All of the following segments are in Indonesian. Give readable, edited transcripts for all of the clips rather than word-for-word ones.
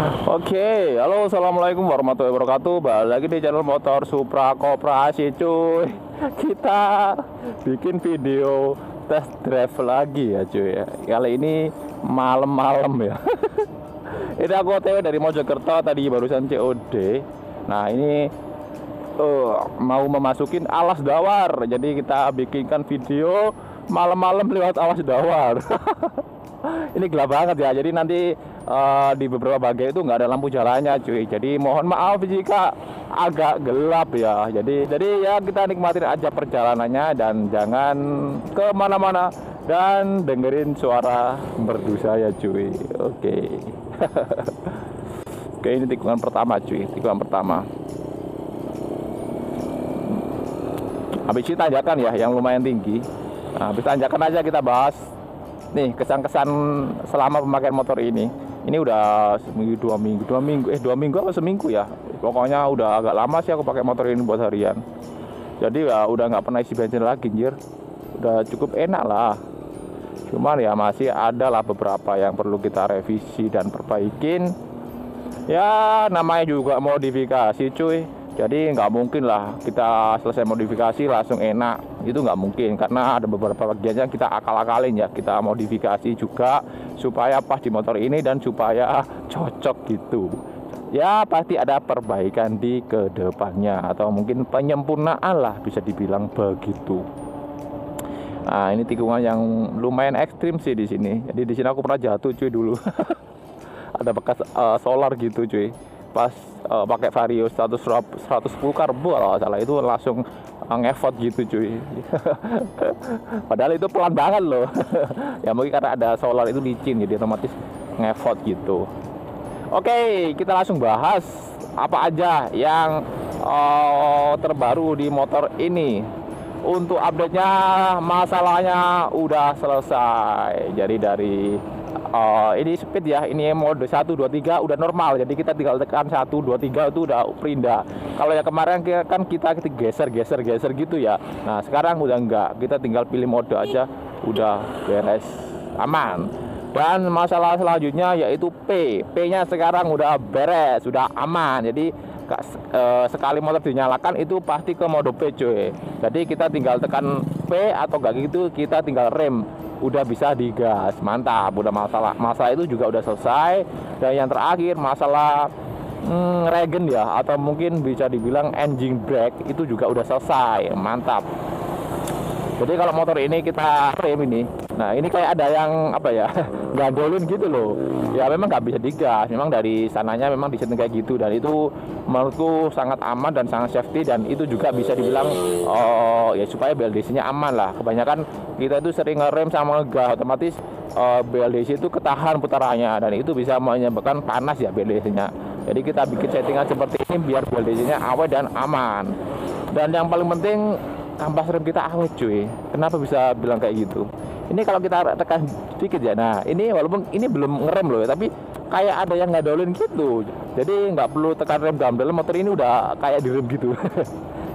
Oke, halo, assalamualaikum warahmatullahi wabarakatuh. Balik lagi di channel motor Supra Koperasi, cuy. Kita bikin video test drive lagi ya, cuy. Kali ini malam-malam ya. Ini aku OTW dari Mojokerto, tadi barusan COD. Nah, ini mau memasukin Alas Dawar. Jadi kita bikinkan video malam-malam lewat Alas Dawar. Ini gelap banget ya. Jadi nanti di beberapa bagian itu nggak ada lampu jalannya, cuy. Jadi mohon maaf jika agak gelap ya. Jadi ya kita nikmatin aja perjalanannya dan jangan kemana-mana dan dengerin suara merdu saya, cuy. Oke. Oke, ini tikungan pertama, cuy. Tikungan pertama. Habis itu tanjakan ya, yang lumayan tinggi. Nah, habis tanjakan aja kita bahas nih kesan-kesan selama pemakaian motor ini. Ini udah seminggu, dua minggu apa seminggu ya. Pokoknya udah agak lama sih aku pakai motor ini buat harian. Jadi ya udah nggak pernah isi bensin lagi, anjir. Udah cukup enak lah. Cuman ya masih ada lah beberapa yang perlu kita revisi dan perbaikin. Ya namanya juga modifikasi, cuy. Jadi nggak mungkin lah kita selesai modifikasi langsung enak. Itu nggak mungkin karena ada beberapa bagian yang kita akal-akalin ya. Kita modifikasi juga supaya pas di motor ini dan supaya cocok gitu. Ya pasti ada perbaikan di kedepannya atau mungkin penyempurnaan lah bisa dibilang begitu. Nah ini tikungan yang lumayan ekstrim sih di sini. Jadi di sini aku pernah jatuh, cuy, dulu. Ada bekas solar gitu, cuy. Pas pakai Vario 110 karbo kalau salah, itu langsung ngevot gitu, cuy. Padahal itu pelan banget loh. Ya mungkin karena ada solar itu licin jadi otomatis ngevot gitu. Oke, kita langsung bahas apa aja yang terbaru di motor ini. Untuk update-nya masalahnya udah selesai. Jadi dari ini speed ya, ini mode 1, 2, 3 udah normal. Jadi kita tinggal tekan 1, 2, 3 itu udah perindah. Kalau ya kemarin kan kita geser gitu ya. Nah sekarang udah enggak, kita tinggal pilih mode aja, udah beres, aman. Dan masalah selanjutnya yaitu P-nya sekarang udah beres, udah aman. Jadi sekali motor dinyalakan itu pasti ke mode P, cuy. Jadi kita tinggal tekan P atau enggak gitu, kita tinggal rem, udah bisa digas, mantap. Udah masalah itu juga udah selesai. Dan yang terakhir masalah regen ya, atau mungkin bisa dibilang engine brake itu juga udah selesai, mantap. Jadi kalau motor ini kita rem ini, nah ini kayak ada yang apa ya, gandolin gitu loh. Ya memang nggak bisa digas, memang dari sananya memang disetting kayak gitu, dan itu menurutku sangat aman dan sangat safety, dan itu juga bisa dibilang ya supaya BLDC-nya aman lah. Kebanyakan kita itu sering ngerem sama ngegas, otomatis BLDC itu ketahan putarannya dan itu bisa menyebabkan panas ya BLDC-nya. Jadi kita bikin settingan seperti ini biar BLDC-nya awet dan aman. Dan yang paling penting kampas rem kita awet, cuy. Kenapa bisa bilang kayak gitu? Ini kalau kita tekan sedikit ya. Nah ini walaupun ini belum ngerem loh ya, tapi kayak ada yang ngadolin gitu. Jadi nggak perlu tekan rem dalam motor ini udah kayak direm gitu.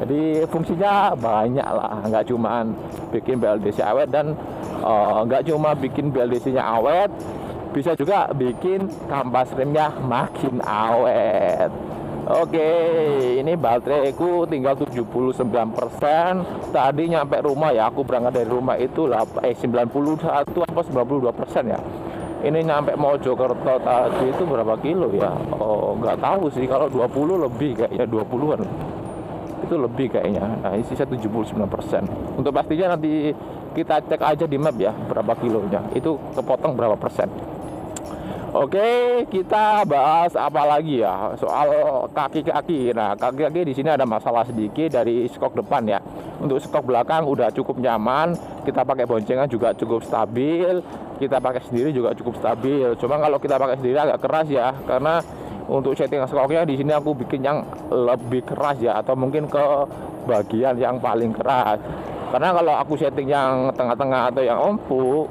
Jadi fungsinya banyak lah, nggak cuman bikin BLDC awet dan nggak cuma bikin BLDC-nya awet, bisa juga bikin kampas remnya makin awet. Oke, ini bateraiku tinggal 79%. Tadi nyampe rumah ya, aku berangkat dari rumah itu 91 apa 92% ya. Ini nyampe Mojokerto tadi itu berapa kilo ya? Oh, nggak tahu sih, kalau 20 lebih kayaknya, 20-an. Itu lebih kayaknya. Nah, ini sisa 79%. Untuk pastinya nanti kita cek aja di map ya, berapa kilonya. Itu kepotong berapa persen. Oke, kita bahas apa lagi ya, soal kaki-kaki. Nah, kaki-kaki di sini ada masalah sedikit dari skok depan ya. Untuk skok belakang udah cukup nyaman, kita pakai boncengan juga cukup stabil, kita pakai sendiri juga cukup stabil. Cuma kalau kita pakai sendiri agak keras ya, karena untuk setting skoknya di sini aku bikin yang lebih keras ya, atau mungkin ke bagian yang paling keras. Karena kalau aku setting yang tengah-tengah atau yang empuk,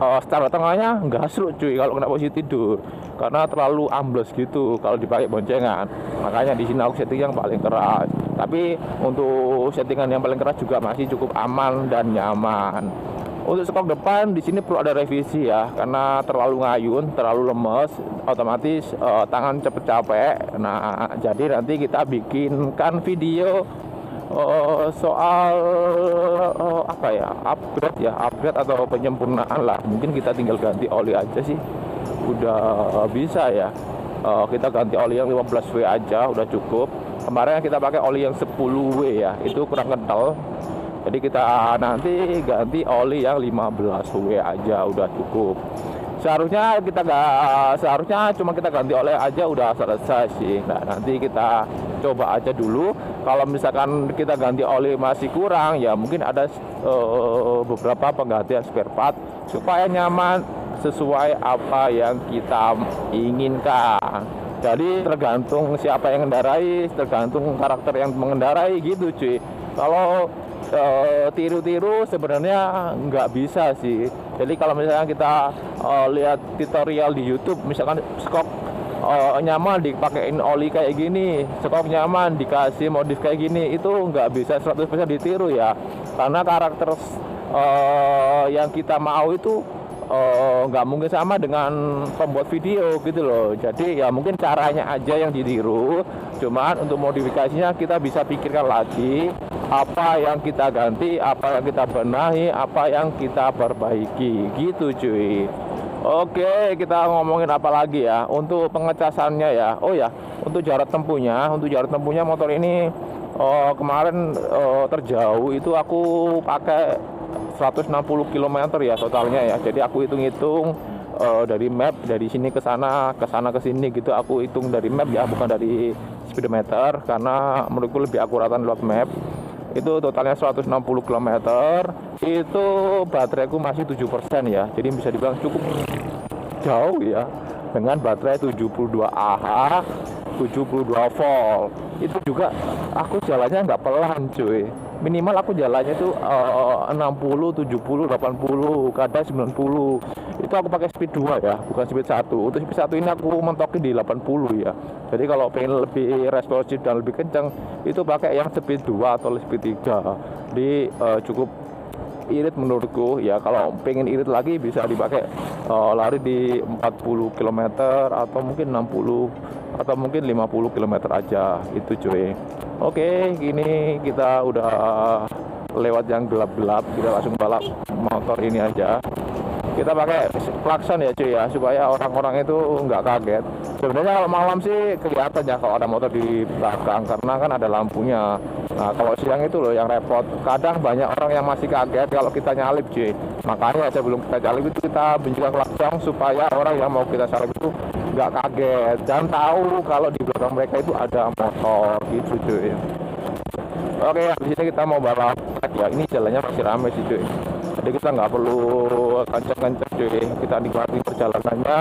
secara tengahnya nggak seru, cuy, kalau kena posisi tidur, karena terlalu ambles gitu kalau dipakai boncengan. Makanya di sini aku setting yang paling keras. Tapi untuk settingan yang paling keras juga masih cukup aman dan nyaman. Untuk skok depan di sini perlu ada revisi ya, karena terlalu ngayun, terlalu lemes, otomatis tangan cepet capek. Nah, jadi nanti kita bikinkan video soal apa ya, upgrade atau penyempurnaan lah. Mungkin kita tinggal ganti oli aja sih, udah bisa ya. Kita ganti oli yang 15W aja udah cukup. Kemarin kita pakai oli yang 10W ya, itu kurang kental. Jadi kita nanti ganti oli yang 15W aja udah cukup. Seharusnya cuma kita ganti oli aja udah selesai sih. Nah, nanti kita coba aja dulu. Kalau misalkan kita ganti oli masih kurang, ya mungkin ada beberapa penggantian spare part supaya nyaman sesuai apa yang kita inginkan. Jadi tergantung siapa yang mengendarai, tergantung karakter yang mengendarai gitu cuy. Kalau tiru-tiru sebenarnya nggak bisa sih. Jadi kalau misalnya kita lihat tutorial di YouTube, misalkan skok nyaman dipakein oli kayak gini, skok nyaman dikasih modif kayak gini, itu nggak bisa 100% ditiru ya, karena karakter yang kita mau itu nggak mungkin sama dengan pembuat video gitu loh. Jadi ya mungkin caranya aja yang ditiru, cuman untuk modifikasinya kita bisa pikirkan lagi apa yang kita ganti, apa yang kita benahi, apa yang kita perbaiki gitu cuy. Oke, kita ngomongin apa lagi ya untuk pengecasannya ya. Oh ya, untuk jarak tempuhnya motor ini kemarin terjauh itu aku pakai 160 km ya totalnya ya. Jadi aku hitung-hitung dari map, dari sini ke sana ke sini gitu, aku hitung dari map ya, bukan dari speedometer, karena menurutku lebih akuratan lewat map. Itu totalnya 160 km. Itu bateraiku masih 7% ya, jadi bisa dibilang cukup jauh ya, dengan baterai 72 Ah 72 volt. Itu juga aku jalannya nggak pelan cuy, minimal aku jalannya itu 60, 70, 80, kadang 90. Itu aku pakai speed 2 ya, bukan speed 1. Untuk speed 1 ini aku mentokin di 80 ya. Jadi kalau pengen lebih responsif dan lebih kencang, itu pakai yang speed 2 atau speed 3. Jadi cukup irit menurutku ya. Kalau pengen irit lagi bisa dipakai lari di 40 km atau mungkin 60 atau mungkin 50 km aja itu cuy. Oke, gini kita udah lewat yang gelap-gelap, kita langsung balap motor ini aja. Kita pakai klakson ya cuy ya, supaya orang-orang itu nggak kaget. Sebenarnya kalau malam sih kelihatan ya kalau ada motor di belakang, karena kan ada lampunya. Nah, kalau siang itu loh yang repot. Kadang banyak orang yang masih kaget kalau kita nyalip cuy. Makanya sebelum kita nyalip itu kita bunyikan klakson supaya orang yang mau kita salip itu nggak kaget dan tahu kalau di belakang mereka itu ada motor gitu cuy. Oke, habis ini kita mau balap ya. Ini jalannya masih ramai sih cuy, jadi kita nggak perlu kenceng-kenceng cuy, kita nikmati perjalanannya,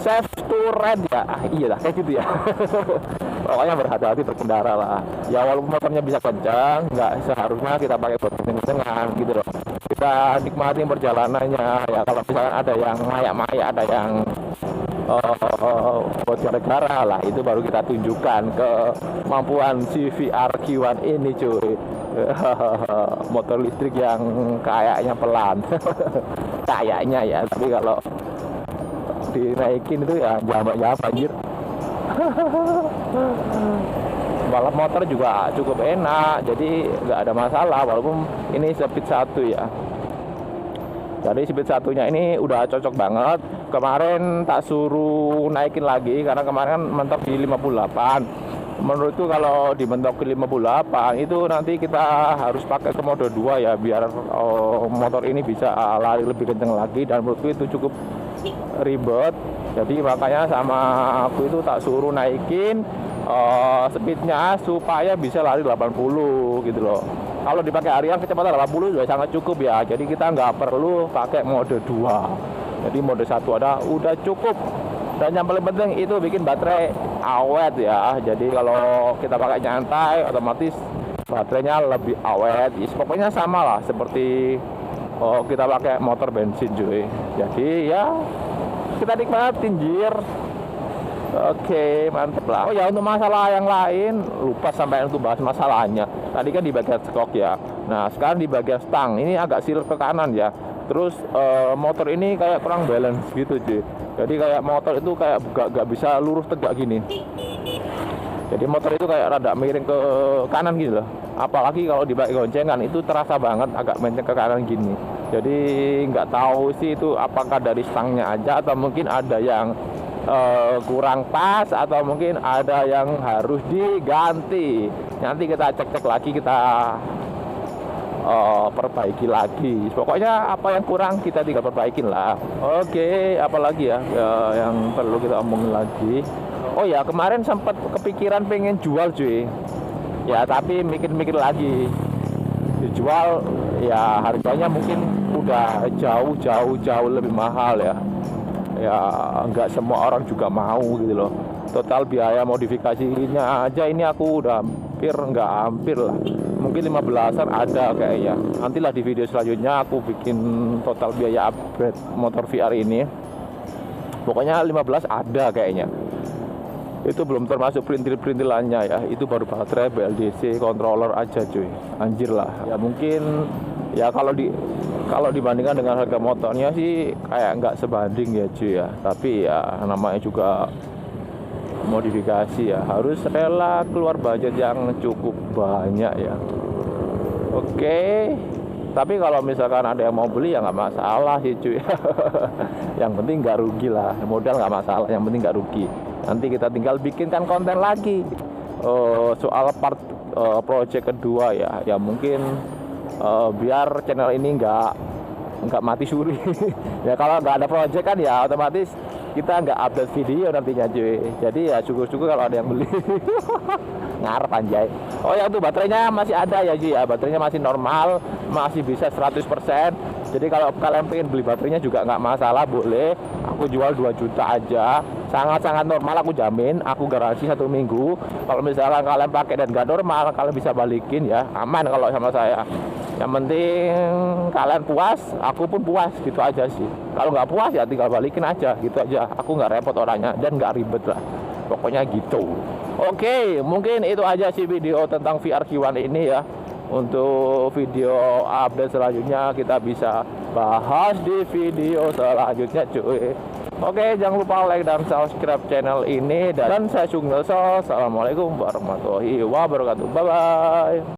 safe to ride ya. Iya lah kayak gitu ya. Pokoknya berhati-hati berkendara lah ya, walaupun motornya bisa kencang, nggak seharusnya kita pakai buat kenceng-kencengan gitu loh. Kita nikmati perjalanannya ya. Kalau misalkan ada yang mayak-mayak, ada yang bocor negara lah, itu baru kita tunjukkan kemampuan CVR Q1 ini cuy. Motor listrik yang kayaknya pelan. Kayaknya ya, tapi kalau dinaikin itu ya jambak anjir. Balap motor juga cukup enak, jadi nggak ada masalah walaupun ini speed 1 ya. Jadi speed 1-nya ini udah cocok banget. Kemarin tak suruh naikin lagi karena kemarin kan mentok di 58. Menurutku kalau dimentok ke 58 itu nanti kita harus pakai ke mode 2 ya, biar motor ini bisa lari lebih kenceng lagi, dan menurutku itu cukup ribet. Jadi makanya sama aku itu tak suruh naikin speednya supaya bisa lari 80 gitu loh. Kalau dipakai harian kecepatan 80 sudah sangat cukup ya. Jadi kita nggak perlu pakai mode 2. Jadi mode 1 ada udah cukup. Dan yang paling penting itu bikin baterai awet ya. Jadi kalau kita pakai nyantai otomatis baterainya lebih awet. Pokoknya sama lah seperti kita pakai motor bensin cuy. Jadi ya kita nikmatin jir. Oke, mantep lah. Oh ya, untuk masalah yang lain lupa sampai untuk bahas masalahnya. Tadi kan di bagian skok ya. Nah sekarang di bagian stang ini agak silep ke kanan ya. Terus motor ini kayak kurang balance gitu cuy. Jadi kayak motor itu kayak gak bisa lurus tegak gini. Jadi motor itu kayak rada miring ke kanan gitu loh. Apalagi kalau di goncengan itu terasa banget agak menceng ke kanan gini. Jadi nggak tahu sih itu apakah dari stangnya aja atau mungkin ada yang kurang pas atau mungkin ada yang harus diganti. Nanti kita cek-cek lagi, kita perbaiki lagi. Pokoknya apa yang kurang kita tinggal perbaikin lah. Oke, apalagi ya yang perlu kita omongin lagi. Oh ya, kemarin sempat kepikiran pengen jual cuy. Ya tapi mikir-mikir lagi, dijual ya harganya mungkin udah jauh lebih mahal ya. Ya nggak semua orang juga mau gitu loh. Total biaya modifikasinya aja ini aku udah hampir lah, mungkin 15-an ada kayaknya. Nantilah di video selanjutnya aku bikin total biaya upgrade motor VR ini. Pokoknya 15 ada kayaknya. Itu belum termasuk perintil-perintilannya ya. Itu baru baterai, BLDC, controller aja cuy. Anjir lah. Ya mungkin ya kalau dibandingkan dengan harga motornya sih kayak nggak sebanding ya cuy ya. Tapi ya namanya juga modifikasi ya, harus rela keluar budget yang cukup banyak ya. Oke. Tapi kalau misalkan ada yang mau beli ya nggak masalah sih cuy. Yang penting nggak rugi lah. Modal nggak masalah, yang penting nggak rugi. Nanti kita tinggal bikinkan konten lagi soal part project kedua ya. Ya mungkin biar channel ini nggak mati suri. Ya kalau nggak ada project kan ya otomatis kita nggak update video nantinya cuy. Jadi ya syukur-syukur kalau ada yang beli. Ngarep anjay. Oh ya, tuh baterainya masih ada ya cuy ya. Baterainya masih normal, masih bisa 100%. Jadi kalau kalian pengen beli baterainya juga nggak masalah, boleh. Aku jual 2 juta aja. Sangat-sangat normal, aku jamin, aku garansi 1 minggu. Kalau misalnya kalian pakai dan nggak normal, kalian bisa balikin ya. Aman kalau sama saya. Yang penting kalian puas, aku pun puas, gitu aja sih. Kalau nggak puas ya tinggal balikin aja, gitu aja. Aku nggak repot orangnya dan nggak ribet lah. Pokoknya gitu. Oke, mungkin itu aja sih video tentang VR Q1 ini ya. Untuk video update selanjutnya kita bisa bahas di video selanjutnya cuy. Oke, jangan lupa like dan subscribe channel ini. Dan saya Sung Nelson. Assalamualaikum warahmatullahi wabarakatuh. Bye bye.